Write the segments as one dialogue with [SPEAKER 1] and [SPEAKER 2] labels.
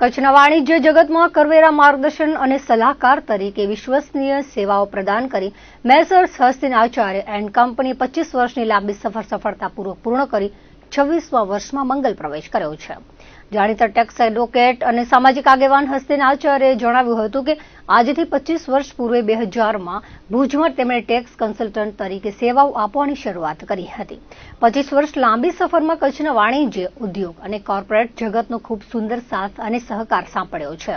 [SPEAKER 1] કચ્છના વાણિજ્ય જગતમાં કરવેરા માર્ગદર્શન અને સલાહકાર તરીકે વિશ્વસનીય સેવાઓ પ્રદાન કરી મેસર્સ હસ્તિન આચાર્ય એન્ડ કંપની 25 વર્ષની લાંબી સફર સફળતાપૂર્વક પૂર્ણ કરી 26મા વર્ષમાં મંગલ પ્રવેશ કર્યો છે. જાણીતા ટેક્સ એડવોકેટ અને સામાજિક આગેવાન હસ્તિન આચાર્યએ જણાવ્યું હતું કે આજથી 25 વર્ષ પૂર્વે 2000માં ભુજમાં તેમણે ટેક્સ કન્સલ્ટન્ટ તરીકે સેવાઓ આપવાની શરૂઆત કરી હતી. 25 વર્ષ લાંબી સફરમાં કચ્છના વાણિજ્ય, ઉદ્યોગ અને કોર્પોરેટ જગતનો ખૂબ સુંદર સાથ અને સહકાર સાંપડ્યો છે.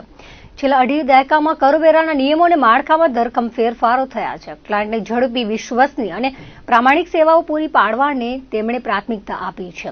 [SPEAKER 1] છેલ્લા અઢી દાયકામાં કરવેરાના નિયમો અને માળખામાં ધરખમ ફેરફારો થયા છે. ક્લાયન્ટને ઝડપી, વિશ્વસનીય અને પ્રામાણિક સેવાઓ પૂરી પાડવાને તેમણે પ્રાથમિકતા આપી છે.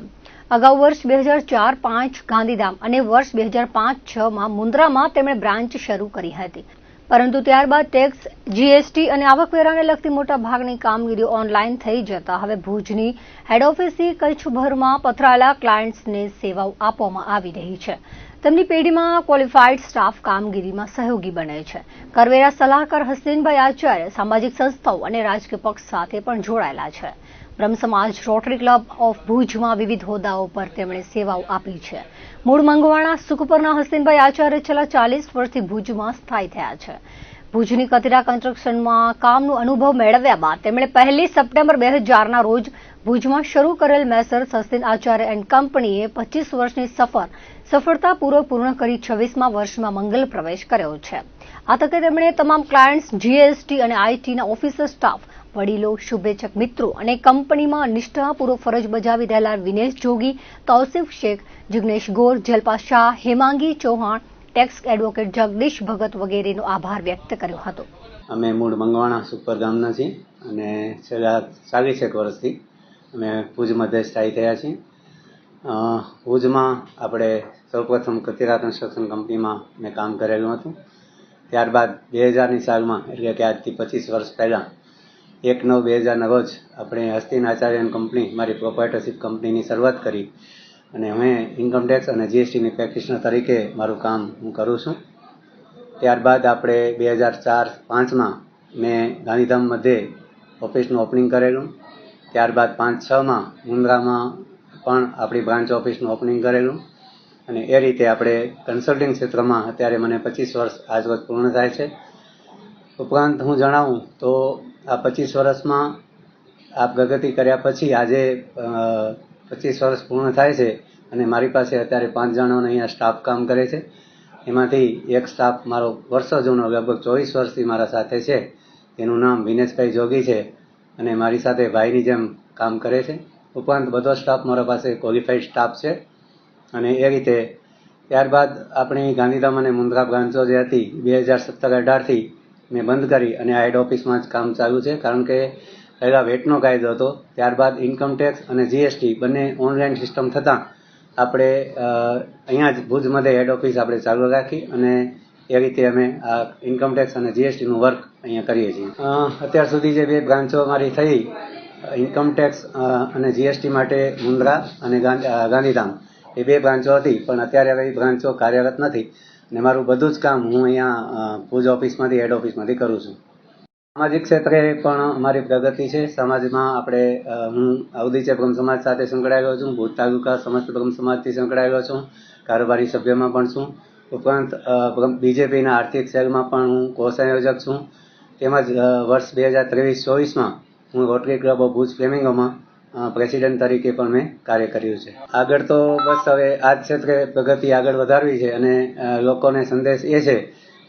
[SPEAKER 1] અગાઉ વર્ષ 2004-05 ગાંધીધામ અને વર્ષ 2005-06માં મુન્દ્રામાં તેમણે બ્રાન્ચ શરૂ કરી હતી, પરંતુ ત્યારબાદ ટેક્સ, જીએસટી અને આવકવેરાને લગતી મોટા ભાગની કામગીરી ઓનલાઈન થઈ જતા હવે ભુજની હેડ ઓફિસથી કચ્છભરમાં પથરાયેલા ક્લાયન્ટ્સને સેવાઓ આપવામાં આવી રહી છે. તેમની પેઢીમાં ક્વોલિફાઈડ સ્ટાફ કામગીરીમાં સહયોગી બને છે. કરવેરા સલાહકાર હસ્તિનભાઈ આચાર્ય સામાજિક સંસ્થાઓ અને રાજકીય પક્ષ સાથે પણ જોડાયેલા છે. બ્રહ્મ સમાજ, રોટરી ક્લબ ઓફ ભુજમાં વિવિધ હોદ્દાઓ પર તેમણે સેવાઓ આપી છે. મૂળ મંગવાણા સુખપરના હસ્તિનભાઈ આચાર્ય છેલ્લા 40 વર્ષથી ભુજમાં સ્થાયી થયા છે. ભુજની કતિરા કન્સ્ટ્રક્શનમાં કામનો અનુભવ મેળવ્યા બાદ તેમણે 1 સપ્ટેમ્બર 2000ના રોજ ભુજમાં શરૂ કરેલ મેસર્સ હસ્તિન આચાર્ય એન્ડ કંપનીએ 25 વર્ષની સફર સફળતાપૂર્વક પૂર્ણ કરી 26મા વર્ષમાં મંગલ પ્રવેશ કર્યો છે. આ તકે તેમણે તમામ ક્લાયન્ટ્સ, જીએસટી અને આઈટીના ઓફિસર સ્ટાફ, વડીલો, શુભેચ્છક મિત્રો અને કંપનીમાં નિષ્ઠાપૂર્વક ફરજ બજાવી રહેલા વિનેશ જોગી, તૌસીફ શેખ, જિગ્નેશ ગોર, જલપા શાહ, હેમાંગી ચૌહાણ, ટેક્સ એડવોકેટ જગદીશ ભગત વગેરેનો આભાર વ્યક્ત કર્યો હતો.
[SPEAKER 2] અમે મૂળ મંગવાણા સુપર ગામના છીએ અને છેલ્લા 40 વર્ષથી અમે ભુજ મધ્ય સ્થાયી થયા છીએ. ભુજમાં આપણે સૌપ્રથમ કતિરા કન્સ્ટ્રક્શન કંપનીમાં મેં કામ કરેલું હતું. ત્યારબાદ 2000ની સાલમાં, એટલે કે આજથી 25 વર્ષ પહેલાં 1/9/2000ના રોજ આપણે હસ્તિન આચાર્ય એન્ડ કંપની, મારી પ્રોપ્રાઇટરશિપ કંપનીની શરૂઆત કરી અને અમે ઇન્કમટેક્સ અને જીએસટીની પ્રેક્ટિશનર તરીકે મારું કામ હું કરું છું. ત્યારબાદ આપણે 2004-05માં મેં ગાંધીધામ મધ્યે ઓફિસનું ઓપનિંગ કરેલું. ત્યારબાદ 5-6માં મુન્દ્રામાં પણ આપણી બ્રાન્ચ ઓફિસનું ઓપનિંગ કરેલું અને એ રીતે આપણે કન્સલ્ટિંગ ક્ષેત્રમાં અત્યારે મને 25 વર્ષ આજરોજ પૂર્ણ થાય છે. ઉપરાંત હું જણાવું તો આ 25 વર્ષમાં આ પ્રગતિ કર્યા પછી આજે 25 વર્ષ પૂર્ણ થાય છે અને મારી પાસે અત્યારે 5 જણાનો અહીંયા સ્ટાફ કામ કરે છે. એમાંથી એક સ્ટાફ મારો વર્ષો જૂનો, લગભગ 24 વર્ષથી મારા સાથે છે. એનું નામ વિનેશભાઈ જોગી છે અને મારી સાથે ભાઈની જેમ કામ કરે છે. ઉપરાંત બધો સ્ટાફ મારા પાસે ક્વોલિફાઈડ સ્ટાફ છે અને એ રીતે ત્યારબાદ આપણી ગાંધીધામ અને મુન્દ્રા બ્રાન્ચો જે હતી 2017-18થી મેં બંધ કરી અને આ હેડ ઓફિસમાં જ કામ ચાલુ છે, કારણ કે પહેલાં વેટનો કાયદો હતો, ત્યારબાદ ઇન્કમટેક્સ અને જીએસટી બંને ઓનલાઈન સિસ્ટમ થતાં આપણે અહીંયા જ ભુજ મધ્યે હેડ ઓફિસ આપણે ચાલુ રાખી અને એ રીતે અમે આ ઇન્કમટેક્સ અને જીએસટીનું વર્ક અહીંયા કરીએ છીએ. અત્યાર સુધી જે 2 બ્રાન્ચો અમારી થઈ, ઇન્કમટેક્સ અને જીએસટી માટે મુન્દ્રા અને ગાંધીધામ, એ 2 બ્રાન્ચો હતી, પણ અત્યારે હવે એ બ્રાન્ચો કાર્યરત નથી અને મારું બધું જ કામ હું અહીંયા ભુજ ઓફિસમાંથી, હેડ ઓફિસમાંથી કરું છું. સામાજિક ક્ષેત્રે પણ અમારી પ્રગતિ છે. સમાજમાં આપણે હું અવધીચે બ્રહ્મ સમાજ સાથે સંકળાયેલો છું, ભુજ તાલુકા સમસ્ત બ્રહ્મ સમાજથી સંકળાયેલો છું, કારોબારી સભ્યમાં પણ છું. ઉપરાંત બીજેપીના આર્થિક સેલમાં પણ હું કોષાયોજક છું. તેમજ વર્ષ 2023-24માં હું રોટરી ક્લબ ઓફ ભુજ ફ્લેમિંગોમાં પ્રેસિડેન્ટ તરીકે પણ મેં કાર્ય કર્યું છે. આગળ તો બસ હવે આ જ ક્ષેત્રે પ્રગતિ આગળ વધારવી છે અને લોકોને સંદેશ એ છે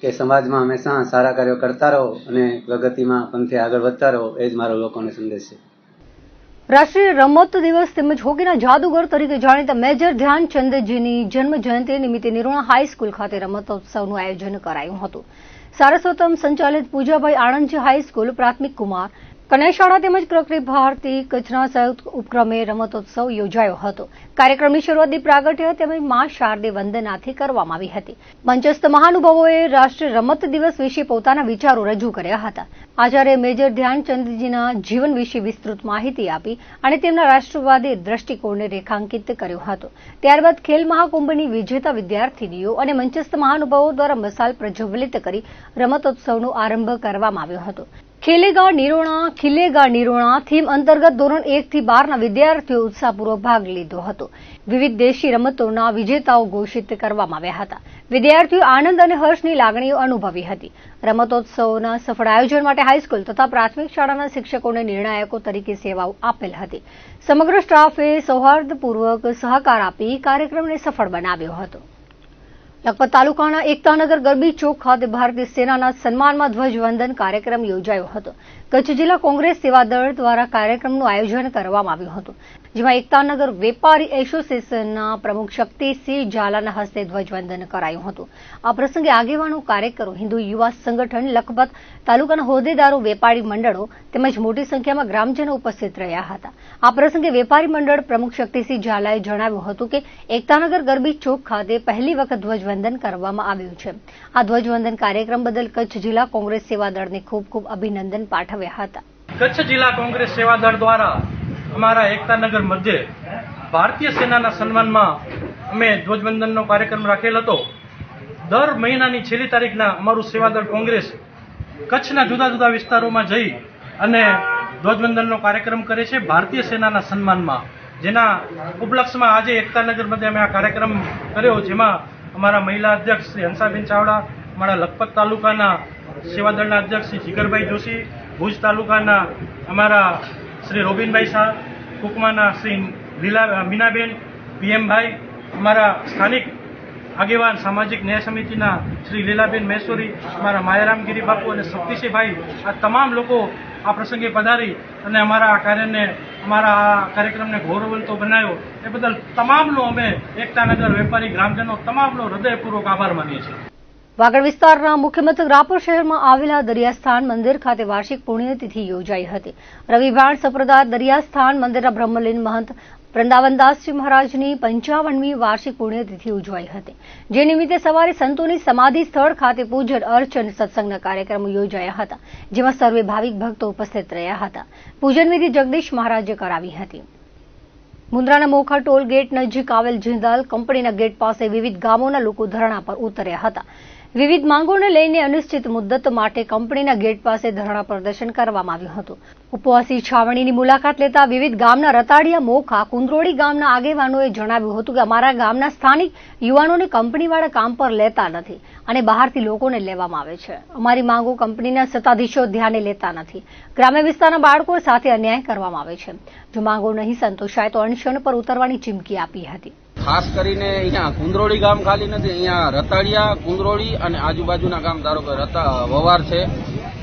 [SPEAKER 2] કે સમાજમાં હંમેશા સારા કાર્યો કરતા રહો અને પ્રગતિમાં પંથે આગળ વધતા રહો, એ જ મારો લોકોને સંદેશ છે.
[SPEAKER 1] રાષ્ટ્રીય રમત દિવસ તેમજ હોકીના જાદુગર તરીકે જાણીતા મેજર ધ્યાનચંદજીની જન્મ જયંતિ નિમિત્તે નિરોણા હાઈસ્કૂલ ખાતે રમતોત્સવનું આયોજન કરાયું હતું. સારસ્વતમ સંચાલિત પૂજાભાઈ આણંદજી હાઈસ્કૂલ, પ્રાથમિક કુમાર કન્યા શાળા તેમજ પ્રકૃતિ ભારતી કચ્છના સંયુક્ત ઉપક્રમે રમતોત્સવ યોજાયો હતો. કાર્યક્રમની શરૂઆત દીપ પ્રાગટ્ય તેમજ મા શારદે વંદનાથી કરવામાં આવી હતી. મંચસ્થ મહાનુભાવોએ રાષ્ટ્રીય રમત દિવસ વિશે પોતાના વિચારો રજૂ કર્યા હતા. આચાર્ય મેજર ધ્યાનચંદજીના જીવન વિશે વિસ્તૃત માહિતી આપી અને તેમના રાષ્ટ્રવાદી દ્રષ્ટિકોણને રેખાંકિત કર્યો હતો. ત્યારબાદ ખેલ મહાકુંભની વિજેતા વિદ્યાર્થીનીઓ અને મંચસ્થ મહાનુભાવો દ્વારા મશાલ પ્રજ્વલિત કરી રમતોત્સવનો આરંભ કરવામાં આવ્યો હતો. ખિલેગા નિરોણા થીમ અંતર્ગત ધોરણ 1 થી 12 ના વિદ્યાર્થીઓ ઉત્સાહપૂર્વક ભાગ લીધો હતો. વિવિધ દેશી રમતોના વિજેતાઓ ઘોષિત કરવામાં આવ્યા હતા. વિદ્યાર્થીઓ આનંદ અને હર્ષની લાગણીઓ અનુભવી હતી. રમતોત્સવના સફળ આયોજન માટે હાઈસ્કૂલ તથા પ્રાથમિક શાળાના શિક્ષકોને નિર્ણાયકો તરીકે સેવાઓ આપેલ હતી. સમગ્ર સ્ટાફે સૌહાર્દપૂર્વક સહકાર આપી કાર્યક્રમને સફળ બનાવ્યો હતો. લખપત તાલુકાના એકતાનગર ગરબી ચોક ખાતે ભારતીય સેનાના સન્માનમાં ધ્વજવંદન કાર્યક્રમ યોજાયો હતો. કચ્છ જિલ્લા કોંગ્રેસ સેવા દળ દ્વારા કાર્યક્રમનું આયોજન કરવામાં આવ્યું હતું, જેમાં એકતાનગર વેપારી એસોસિએશનના પ્રમુખ શક્તિસિંહ ઝાલાના હસ્તે ધ્વજવંદન કરાયું હતું. આ પ્રસંગે આગેવાનો, કાર્યકરો, હિન્દુ યુવા સંગઠન, લખપત તાલુકાના હોદ્દેદારો, વેપારી મંડળો તેમજ મોટી સંખ્યામાં ગ્રામજનો ઉપસ્થિત રહ્યા હતા. આ પ્રસંગે વેપારી મંડળ પ્રમુખ શક્તિસિંહ ઝાલાએ જણાવ્યું હતું કે એકતાનગર ગરબી ચોક ખાતે પહેલી વખત ધ્વજવંદન કરવામાં આવ્યું છે. આ ધ્વજવંદન કાર્યક્રમ બદલ કચ્છ જિલ્લા કોંગ્રેસ સેવા દળને ખૂબ ખૂબ અભિનંદન પાઠવ્યા હતા.
[SPEAKER 3] કચ્છ જિલ્લા કોંગ્રેસ સેવા દળ દ્વારા અમારા એકતાનગર મધ્યે ભારતીય સેનાના સન્માનમાં અમે ધ્વજવંદનનો કાર્યક્રમ રાખેલ હતો. દર મહિનાની છેલ્લી તારીખના અમારું સેવા દળ કોંગ્રેસ કચ્છના જુદા જુદા વિસ્તારોમાં જઈ અને ધ્વજવંદનનો કાર્યક્રમ કરે છે ભારતીય સેનાના સન્માનમાં, જેના ઉપલક્ષમાં આજે એકતાનગર મધ્યે અમે આ કાર્યક્રમ કર્યો, જેમાં અમારા મહિલા અધ્યક્ષ શ્રી હંસાબેન ચાવડા, અમારા લખપત તાલુકાના સેવાદળના અધ્યક્ષ શ્રી જીગરભાઈ જોશી, ભુજ તાલુકાના અમારા શ્રી રોબિનભાઈ શાહ, કુકમાના શ્રી મીનાબેન પીએમભાઈ, અમારા સ્થાનિક આગેવાન સામાજિક ન્યાય સમિતિના શ્રી લીલાબેન મહેશ્વરી, અમારા માયારામગીરી બાપુ અને શક્તિસિંહભાઈ, આ તમામ લોકો આ પ્રસંગે પધારી અને અમારા કાર્યક્રમને ગૌરવવંતો બનાવ્યો. એ બદલ તમામનો અમે એકતાનગર વેપારી ગ્રામજનો તમામનો હૃદયપૂર્વક આભાર માનીએ છીએ.
[SPEAKER 1] વાગડ વિસ્તારના મુખ્ય મથક રાપર શહેરમાં આવેલા દરિયાસ્થાન મંદિર ખાતે વાર્ષિક પુણ્યતિથિ યોજાઈ હતી. રવિભાણ સપ્રદાય દરિયાસ્થાન મંદિરના બ્રહ્મલીન મહંત વૃંદાવનદાસજી મહારાજની 55મી વાર્ષિક પુણ્યતિથિ ઉજવાઈ હતી, જે નિમિત્તે સવારે સંતોની સમાધિ સ્થળ ખાતે પૂજન, અર્ચન, સત્સંગના કાર્યક્રમો યોજાયા હતા, જેમાં સર્વે ભાવિક ભક્તો ઉપસ્થિત રહ્યા હતા. પૂજન વિધિ જગદીશ મહારાજે કરાવી હતી. મુન્દ્રાના મોખા ટોલ ગેટ નજીક આવેલ જિંદાલ કંપનીના ગેટ પાસે વિવિધ ગામોના લોકો ધરણા પર ઉતર્યા હતા. વિવિધ માંગોને લઈને અનિશ્ચિત મુદ્દત માટે કંપનીના ગેટ પાસે ધરણા પ્રદર્શન કરવામાં આવ્યું હતું. ઉપવાસી છાવણીની મુલાકાત લેતા વિવિધ ગામના રતાડિયા, મોખા, કુંદરોડી ગામના આગેવાનોએ જણાવ્યું હતું કે અમારા ગામના સ્થાનિક યુવાનોને કંપનીવાળા કામ પર લેતા નથી અને બહારથી લોકોને લેવામાં આવે છે. અમારી માંગો કંપનીના સત્તાધીશો ધ્યાને લેતા નથી. ગ્રામ્ય વિસ્તારના બાળકો સાથે અન્યાય કરવામાં આવે છે. જો માંગો નહીં સંતોષાય તો અનશન પર ઉતરવાની ચીમકી આપી હતી.
[SPEAKER 4] ખાસ કરીને અહીંયા કુંદરોડી ગામ ખાલી નથી, અહીંયા રતાડિયા, કુંદરોડી અને આજુબાજુના ગામ, ધારો કે વવાર છે,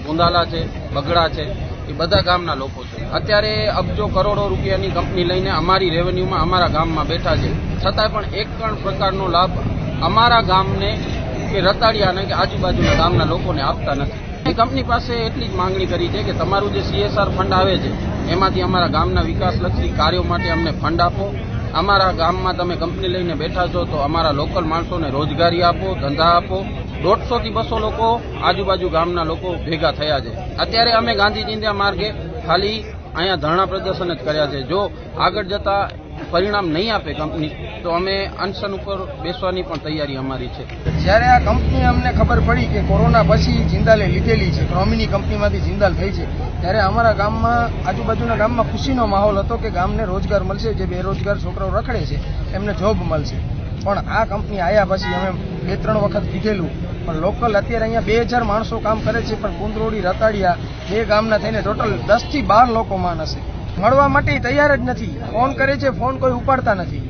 [SPEAKER 4] કુંદાલા છે, બગડા છે, એ બધા ગામના લોકો છે. અત્યારે અબજો કરોડો રૂપિયાની કંપની લઈને અમારી રેવન્યુમાં અમારા ગામમાં બેઠા છે, છતાંય પણ એક પણ પ્રકારનો લાભ અમારા ગામને કે રતાડિયાને કે આજુબાજુના ગામના લોકોને આપતા નથી. એ કંપની પાસે એટલી જ માંગણી કરી છે કે તમારું જે CSR ફંડ આવે છે એમાંથી અમારા ગામના વિકાસલક્ષી કાર્યો માટે અમને ફંડ આપો. અમારા ગામમાં તમે કંપની લઈને બેઠા છો તો અમારા લોકલ માણસોને રોજગારી આપો, ધંધા આપો. 150 થી 200 લોકો આજુબાજુ ગામના લોકો ભેગા થયા છે. અત્યારે અમે ગાંધીજીના માર્ગે ખાલી અહીંયા ધરણા પ્રદર્શન જ કર્યા છે. જો આગળ જતા પરિણામ નહીં આપે કંપની તો અમે અનશન ઉપર બેસવાની પણ તૈયારી અમારી છે.
[SPEAKER 5] જ્યારે આ કંપની અમને ખબર પડી કે કોરોના પછી જિંદાલે લીધેલી છે, ક્રોમીની કંપનીમાંથી જિંદાલ થઈ છે, ત્યારે અમારા ગામમાં, આજુબાજુના ગામમાં ખુશીનો માહોલ હતો કે ગામને રોજગાર મળશે, જે બેરોજગાર છોકરાઓ રખડે છે એમને જોબ મળશે. પણ આ કંપની આવ્યા પછી અમે 2-3 વખત કીધેલું, પણ લોકલ અત્યારે અહીંયા 2000 માણસો કામ કરે છે, પણ કુંદરોડી, રતાડિયા બે ગામના થઈને ટોટલ 10 થી 12 લોકો માન હશે. મળવા માટે તૈયાર જ નથી. ફોન કરે છે, ફોન કોઈ ઉપાડતા નથી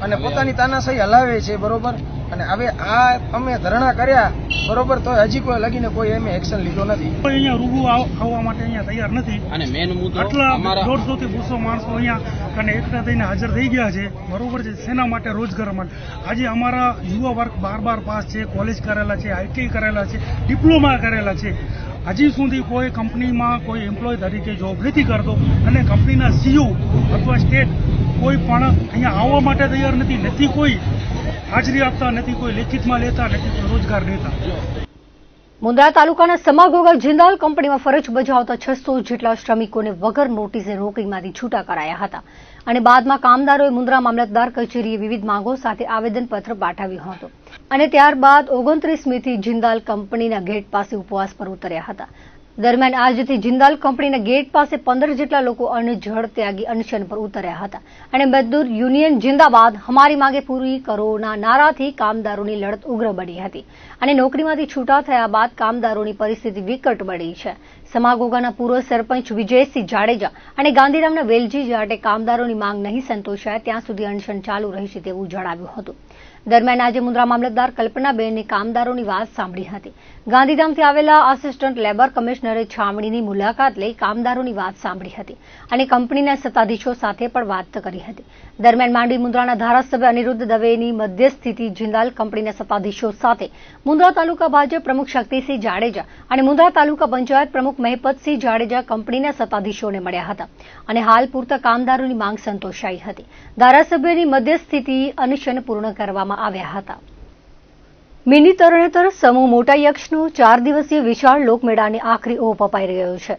[SPEAKER 5] અને પોતાની તાનાશાહી હલાવે છે, બરોબર. અને હવે આ અમે ધરણા કર્યા, બરોબર, તો હજી કોઈ લગીને કોઈ એમ એક્શન લીધો નથી.
[SPEAKER 3] અહીંયા રૂબરૂ આવવા માટે અહીંયા તૈયાર નથી અને
[SPEAKER 4] મેન મુદ્દો
[SPEAKER 3] આટલા 150 થી 200 માણસો અહીંયા અને એકઠા થઈને હાજર થઈ ગયા છે, બરોબર છે, સેના માટે, રોજગાર માટે. આજે અમારા યુવા વર્ગ 12 પાસ છે, કોલેજ કરેલા છે, ITI કરેલા છે, ડિપ્લોમા કરેલા છે. હજી સુધી કોઈ કંપનીમાં કોઈ એમ્પ્લોય તરીકે જોબ નથી કરતો અને કંપનીના CEO અથવા સ્ટેટ કોઈ પણ અહીંયા આવવા માટે તૈયાર નથી કોઈ હાજરી આપતા, નથી કોઈ લેખિતમાં લેતા, નથી કોઈ રોજગાર દેતા.
[SPEAKER 1] મુન્દ્રા તાલુકાના સમાગોગા જિંદાલ કંપનીમાં ફરજ બજાવતા 600 જેટલા શ્રમિકોને વગર નોટિસે નોકરીમાંથી છૂટા કરાયા હતા અને બાદમાં કામદારોએ મુન્દ્રા મામલતદાર કચેરીએ વિવિધ માંગો સાથે આવેદનપત્ર પાઠવ્યું હતું અને ત્યારબાદ 29મીથી જિંદાલ કંપનીના ગેટ પાસે ઉપવાસ પર ઉતર્યા હતા. દરમિયાન આજથી જિંદાલ કંપનીના ગેટ પાસે 15 જેટલા લોકો અનજળ ત્યાગી અનશન પર ઉતર્યા હતા અને મજદૂર યુનિયન જિંદાબાદ હમારી માંગે પૂરી કરોના નારાથી કામદારોની લડત ઉગ્ર બની હતી અને નોકરીમાંથી છૂટા થયા બાદ કામદારોની પરિસ્થિતિ વિકટ બની છે. સમાગોગાના પૂર્વ સરપંચ વિજયસિંહ જાડેજા અને ગાંધીધામના વેલજી જાટે કામદારોની માંગ નહીં સંતોષાય ત્યાં સુધી અનશન ચાલુ રહેશે તેવું જણાવ્યું હતું. દરમિયાન આજે મુન્દ્રા મામલતદાર કલ્પનાબેને કામદારોની વાત સાંભળી હતી. ગાંધીધામથી આવેલા આસિસ્ટન્ટ લેબર કમિશનરે છાવણીની મુલાકાત લઈ કામદારોની વાત સાંભળી હતી અને કંપનીના સત્તાધીશો સાથે પણ વાત કરી હતી. દરમિયાન માંડવી મુન્દ્રાના ધારાસભ્ય અનિરુદ્ધ દવેની મધ્યસ્થીથી જિંદાલ કંપનીના સત્તાધીશો સાથે મુન્દ્રા તાલુકા ભાજપ પ્રમુખ શક્તિસિંહ જાડેજા અને મુન્દ્રા તાલુકા પંચાયત પ્રમુખ મહિપતસિંહ જાડેજા કંપનીના સત્તાધીશોને મળ્યા હતા અને હાલ પૂરતા કામદારોની માંગ સંતોષાઈ હતી. ધારાસભ્યની મધ્યસ્થીથી અનશન પૂર્ણ કરવામાં આવ્યા હતા. મિની તરણેતર સમૂહ મોટા યક્ષનો 4 દિવસીય વિશાળ લોકમેળાને આખરી ઓપ અપાઈ રહ્યો છે.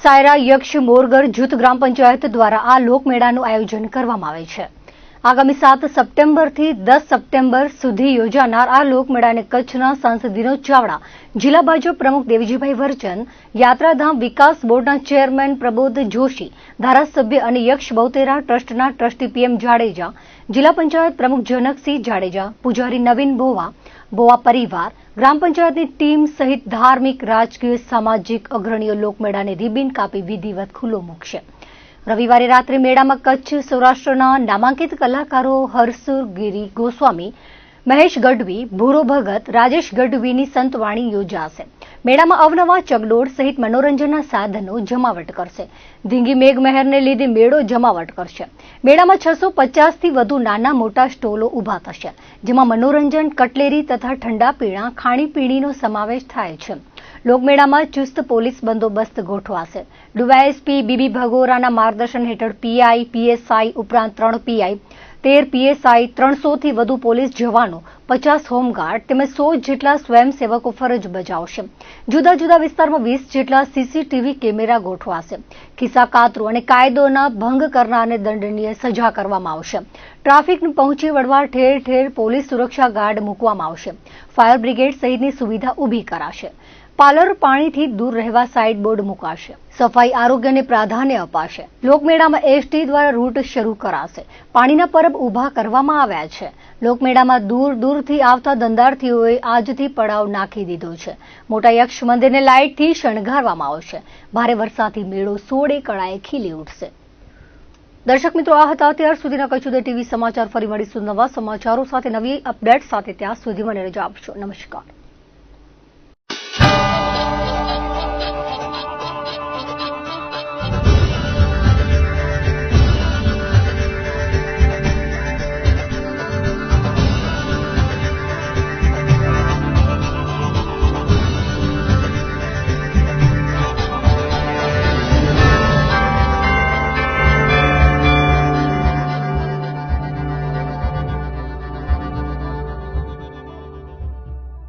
[SPEAKER 1] સાયરા યક્ષ મોરગર જૂથ ગ્રામ પંચાયત દ્વારા આ લોકમેળાનું આયોજન કરવામાં આવે છે. આગામી 7 સપ્ટેમ્બરથી 10 સપ્ટેમ્બર સુધી યોજાનાર આ લોકમેળાને કચ્છના સાંસદ વિનોદ ચાવડા, જિલ્લા ભાજપ પ્રમુખ દેવજીભાઈ વર્ચન, યાત્રાધામ વિકાસ બોર્ડના ચેરમેન પ્રબોધ જોશી, ધારાસભ્ય અને યક્ષ બહુતેરા ટ્રસ્ટના ટ્રસ્ટી પીએમ જાડેજા, જિલ્લા પંચાયત પ્રમુખ જનકસિંહ જાડેજા, પૂજારી નવીન બોવા પરિવાર, ગ્રામ પંચાયતની ટીમ સહિત ધાર્મિક, રાજકીય, સામાજિક અગ્રણીઓ લોકમેળાને રિબિન કાપી વિધિવત ખુલ્લો મૂકશે. રવિવારે રાત્રે મેળામાં કચ્છ સૌરાષ્ટ્રના નામાંકિત કલાકારો હરસુર ગિરી ગોસ્વામી, મહેશ ગઢવી, ભૂરો ભગત, રાજેશ ગઢવીની સંતવાણી યોજાશે. મેળામાં અવનવા ચગડોળ સહિત મનોરંજનના સાધનો જમાવટ કરશે. ધીંગી મેઘમહેરને લીધે મેળો જમાવટ કરશે. મેળામાં 650થી વધુ નાના મોટા સ્ટોલો ઊભા થશે, જેમાં મનોરંજન, કટલેરી તથા ઠંડા પીણા, ખાણીપીણીનો સમાવેશ થાય છે. લોકમેળામાં ચુસ્ત પોલીસ બંદોબસ્ત ગોઠવાશે. ડીવાયએસપી બીબી ભગોરાના માર્ગદર્શન હેઠળ પીઆઈ, પીએસઆઈ ઉપરાંત 3 પીઆઈ, 13 પીએસઆઈ, 300થી વધુ પોલીસ જવાનો, 50 હોમગાર્ડ તેમજ 100 જેટલા સ્વયંસેવકો ફરજ બજાવશે. જુદા જુદા વિસ્તારમાં 20 જેટલા સીસીટીવી કેમેરા ગોઠવાશે. ખિસ્સા કાતરો અને કાયદોના ભંગ કરનારને દંડનીય સજા કરવામાં આવશે. ટ્રાફિકને પહોંચી વળવા ઠેર ઠેર પોલીસ સુરક્ષા ગાર્ડ મૂકવામાં આવશે. ફાયર બ્રિગેડ સહિતની સુવિધા ઊભી કરાશે. પાર્લર પાણીથી દૂર રહેવા સાઇડ બોર્ડ મુકાશે. સફાઈ આરોગ્યને પ્રાધાન્ય અપાશે. લોકમેળામાં એસટી દ્વારા રૂટ શરૂ કરાશે. પાણીના પરબ ઊભા કરવામાં આવ્યા છે. લોકમેળામાં દૂર દૂરથી આવતા ધંધાર્થીઓએ આજથી પડાવ નાખી દીધો છે. મોટા યક્ષ મંદિરને લાઇટથી શણગારવામાં આવશે. ભારે વરસાદથી મેળો સોળે કળાએ ખીલી ઉઠશે. દર્શક મિત્રો, આ હતા અત્યાર સુધીના કચ્છ ઉદય ટીવી સમાચાર. ફરી મળીશું નવા સમાચારો સાથે, નવી અપડેટ સાથે. ત્યાં સુધી મને રજા આપશો. નમસ્કાર.